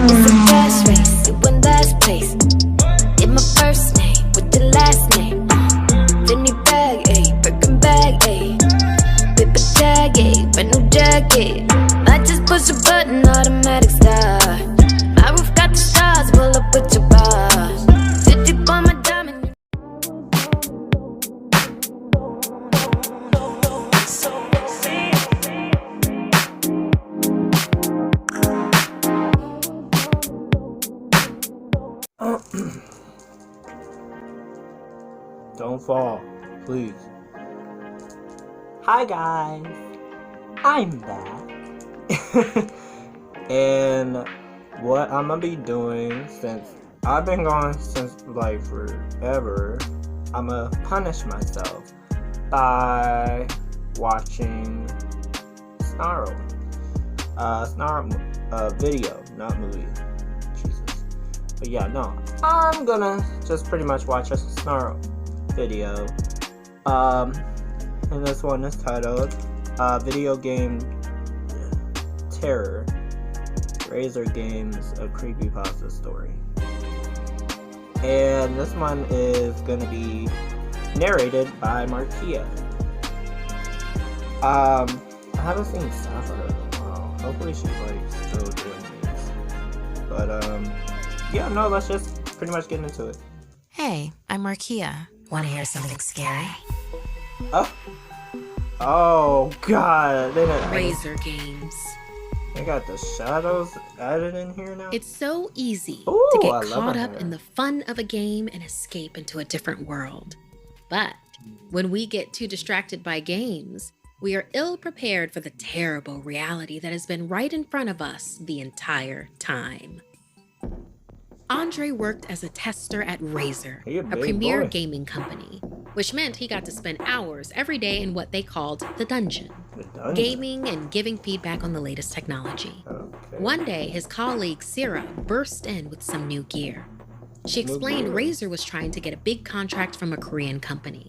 It's a fast race, you win last place. Did my first name with the last name. Finny bag, ayy, Birkin bag, ayy. Paper tag, ayy, brand new jacket. Might just push a button, automatic start. My roof got the stars, pull up with your bars. 50 on my diamond. Don't fall, please. Hi guys, I'm back. And what I'm gonna be doing, since I've been gone since like forever, I'm gonna punish myself by watching Snarled. Snarled video, not movie. Jesus. But yeah, no, I'm gonna just pretty much watch a Snarled video. And this one is titled Video Game Terror, Razor Games, a Creepypasta Story. And this one is gonna be narrated by Markia. I haven't seen Sapphire in a while. Hopefully she's like still doing these. But yeah, no, let's just pretty much get into it. Hey, I'm Markia. Want to hear something scary? Oh god, Razor Games. They got the shadows added in here now? It's so easy Ooh, to I get love caught her up hair. in the fun of a game and escape into a different world. But when we get too distracted by games, we are ill prepared for the terrible reality that has been right in front of us the entire time. Andre worked as a tester at Razor, He a a big premier boy. gaming company, which meant he got to spend hours every day in what they called the dungeon, The dungeon. gaming and giving feedback on the latest technology. Okay. One day, his colleague Sarah burst in with some new gear. She New explained gear. Razor was trying to get a big contract from a Korean company.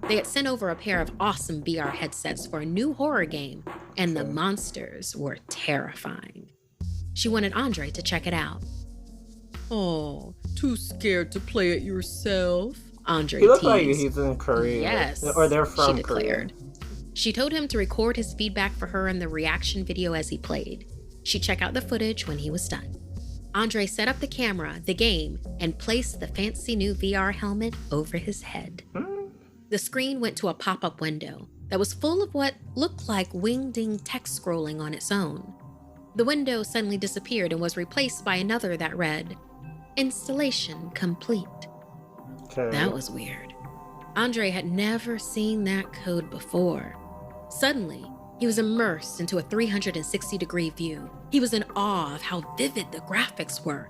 They had sent over a pair of awesome VR headsets for a new horror game, and the monsters were terrifying. She wanted Andre to check it out. Oh, too scared to play it yourself? Andre He looks teased. like he's in Korea. Yes, Or they're from she declared. Korea. She told him to record his feedback for her in the reaction video as he played. She'd check out the footage when he was done. Andre set up the camera, the game, and placed the fancy new VR helmet over his head. The screen went to a pop-up window that was full of what looked like wingding text scrolling on its own. The window suddenly disappeared and was replaced by another that read, "Installation complete." Okay. That was weird. Andre had never seen that code before. Suddenly, he was immersed into a 360-degree view. He was in awe of how vivid the graphics were.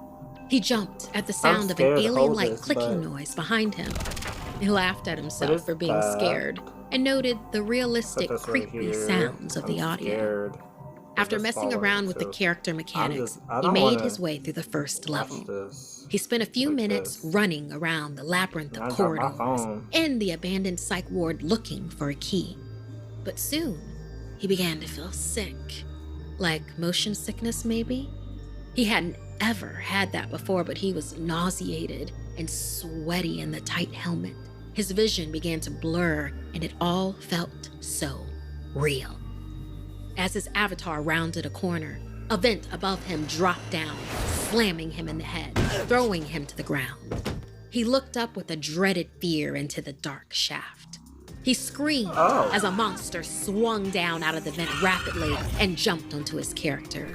He jumped at the sound of an scared to hold alien-like this, clicking but- noise behind him. He laughed at What himself is for being that? scared and noted the Put realistic, this right creepy here. sounds of the I'm audio. scared. After Just messing follow around it, with the too. character mechanics, I he don't made wanna his way through the first Watch level. this. He spent a few Like minutes this. running around the labyrinth I of dropped my corridors phone. and the abandoned psych ward looking for a key. But soon, he began to feel sick. Like motion sickness, maybe? He hadn't ever had that before, but he was nauseated and sweaty in the tight helmet. His vision began to blur, and it all felt so real. As his avatar rounded a corner, a vent above him dropped down, slamming him in the head, throwing him to the ground. He looked up with a dreaded fear into the dark shaft. He screamed as a monster swung down out of the vent rapidly and jumped onto his character.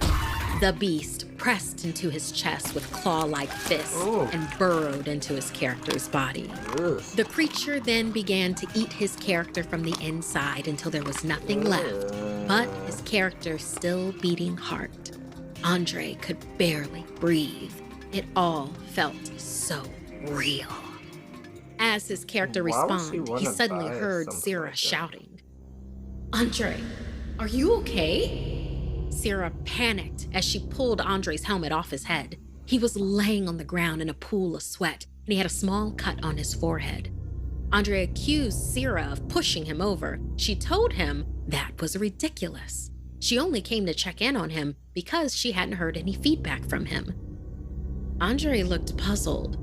The beast pressed into his chest with claw-like fists and burrowed into his character's body. Ugh. The creature then began to eat his character from the inside until there was nothing left, but his character's still beating heart. Andre could barely breathe. It all felt so real. As his character Why would she responded, wanna he suddenly buy heard something Sarah like that? shouting, "Andre, are you okay?" Sarah panicked as she pulled Andre's helmet off his head. He was laying on the ground in a pool of sweat, and he had a small cut on his forehead. Andre accused Sarah of pushing him over. She told him that was ridiculous. She only came to check in on him because she hadn't heard any feedback from him. Andre looked puzzled.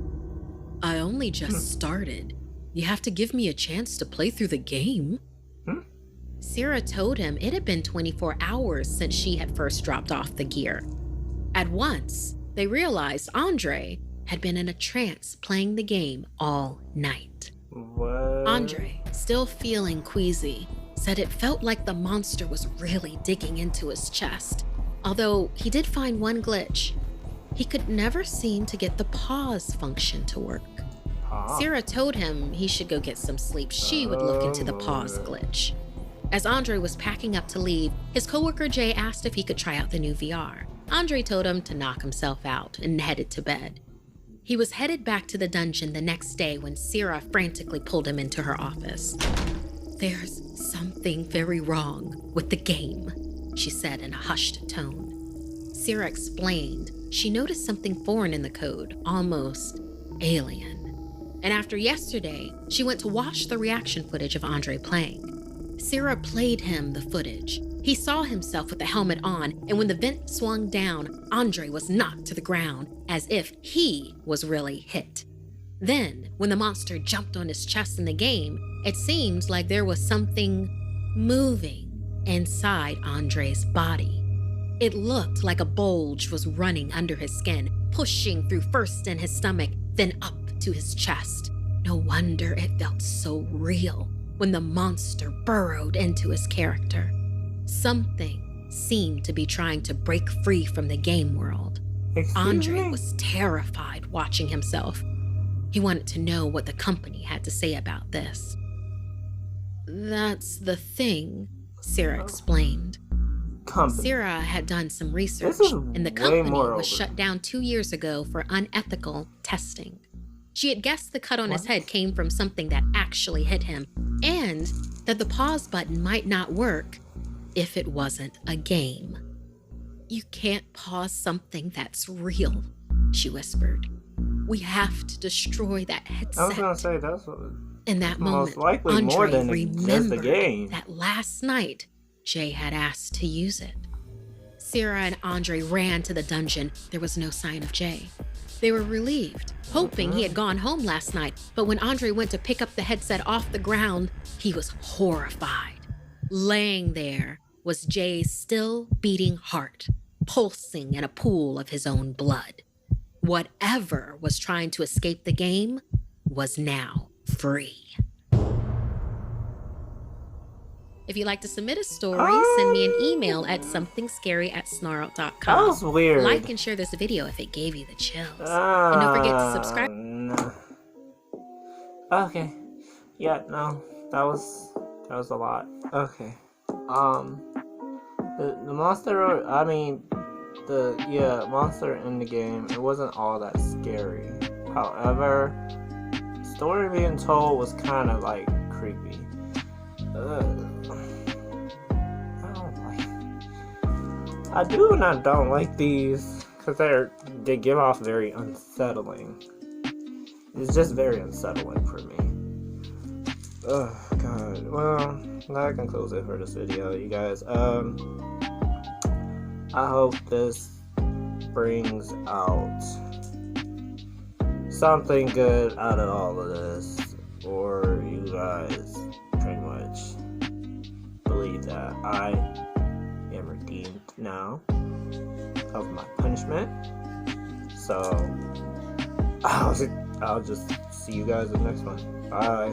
I only just started. You have to give me a chance to play through the game. Sarah told him it had been 24 hours since she had first dropped off the gear. At once, they realized Andre had been in a trance playing the game all night. What? Andre, still feeling queasy, said it felt like the monster was really digging into his chest. Although he did find one glitch. He could never seem to get the pause function to work. Sarah told him he should go get some sleep. She would look into the pause glitch. As Andre was packing up to leave, his coworker Jay asked if he could try out the new VR. Andre told him to knock himself out and headed to bed. He was headed back to the dungeon the next day when Sarah frantically pulled him into her office. There's something very wrong with the game, she said in a hushed tone. Sarah explained she noticed something foreign in the code, almost alien. And after yesterday, she went to watch the reaction footage of Andre playing. Sarah played him the footage. He saw himself with the helmet on, and when the vent swung down, Andre was knocked to the ground as if he was really hit. Then, when the monster jumped on his chest in the game, it seemed like there was something moving inside Andre's body. It looked like a bulge was running under his skin, pushing through first in his stomach, then up to his chest. No wonder it felt so real when the monster burrowed into his character. Something seemed to be trying to break free from the game world. Andre was terrified watching himself. He wanted to know what the company had to say about this. That's the thing, Sarah explained. Sarah had done some research, and the company was shut down 2 years ago for unethical testing. She had guessed the cut on his head came from something that actually hit him, and that the pause button might not work if it wasn't a game. You can't pause something that's real, she whispered. We have to destroy that headset. I was gonna say that's what. In that Most moment, likely Andre more than remembered just a game. that last night Jay had asked to use it. Sarah and Andre ran to the dungeon. There was no sign of Jay. They were relieved, hoping he had gone home last night, but when Andre went to pick up the headset off the ground, he was horrified. Laying there was Jay's still beating heart, pulsing in a pool of his own blood. Whatever was trying to escape the game was now free. If you'd like to submit a story, send me an email at somethingscary@snarled.com. That was weird. Like and share this video if it gave you the chills. And don't forget to subscribe. No. Okay. Yeah, no. That was a lot. Okay. The monster, I mean, monster in the game, it wasn't all that scary. However, the story being told was kind of like creepy. I do and I don't like these because they give off very unsettling. It's just very unsettling for me. Oh god. Well, that concludes it for this video, you guys. I hope this brings out something good out of all of this, or you guys pretty much believe that I am redeemed now of my punishment. So I'll just see you guys in the next one. Bye.